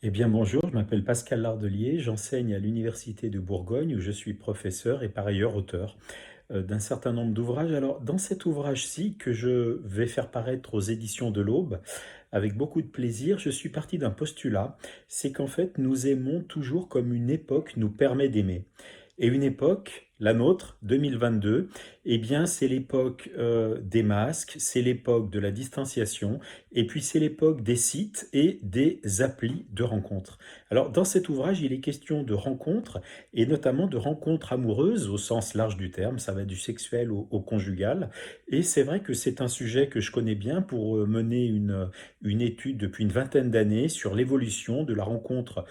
Eh bien bonjour, je m'appelle Pascal Lardelier, j'enseigne à l'Université de Bourgogne où je suis professeur et par ailleurs auteur d'un certain nombre d'ouvrages. Alors dans cet ouvrage-ci que je vais faire paraître aux éditions de l'Aube, avec beaucoup de plaisir, je suis parti d'un postulat, c'est qu'en fait nous aimons toujours comme une époque nous permet d'aimer. Et une époque, la nôtre, 2022, eh bien c'est l'époque des masques, c'est l'époque de la distanciation, et puis c'est l'époque des sites et des applis de rencontres. Alors dans cet ouvrage, il est question de rencontres, et notamment de rencontres amoureuses au sens large du terme, ça va du sexuel au conjugal, et c'est vrai que c'est un sujet que je connais bien pour mener une étude depuis une vingtaine d'années sur l'évolution de la rencontre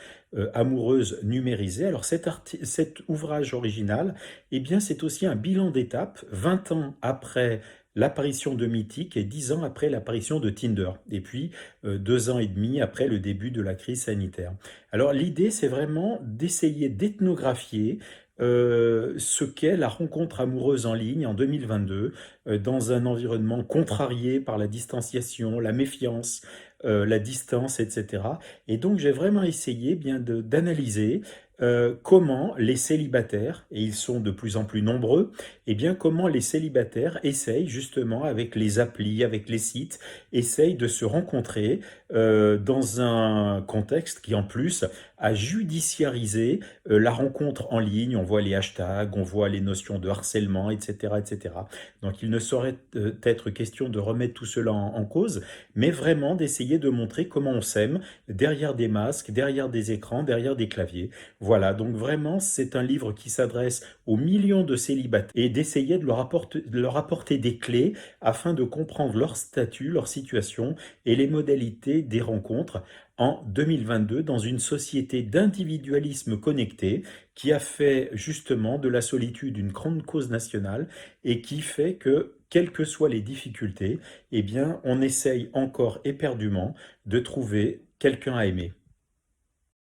amoureuse numérisée. Alors cet ouvrage original, eh bien c'est aussi un bilan d'étape, 20 ans après l'apparition de Mythique et 10 ans après l'apparition de Tinder, et puis 2 ans et demi après le début de la crise sanitaire. Alors l'idée, c'est vraiment d'essayer d'ethnographier ce qu'est la rencontre amoureuse en ligne en 2022, dans un environnement contrarié par la distanciation, la méfiance, la distance, etc. Et donc j'ai vraiment essayé bien d'analyser comment les célibataires, et ils sont de plus en plus nombreux, et bien comment les célibataires essayent justement avec les applis, avec les sites, essayent de se rencontrer dans un contexte qui en plus a judiciarisé la rencontre en ligne. On voit les hashtags, on voit les notions de harcèlement, etc. etc. Donc il ne saurait être question de remettre tout cela en cause, mais vraiment d'essayer de montrer comment on s'aime derrière des masques, derrière des écrans, derrière des claviers. Voilà, donc vraiment c'est un livre qui s'adresse aux millions de célibataires et d'essayer de leur apporter des clés afin de comprendre leur statut, leur situation et les modalités des rencontres en 2022 dans une société d'individualisme connecté qui a fait justement de la solitude une grande cause nationale et qui fait que, quelles que soient les difficultés, eh bien, on essaye encore éperdument de trouver quelqu'un à aimer.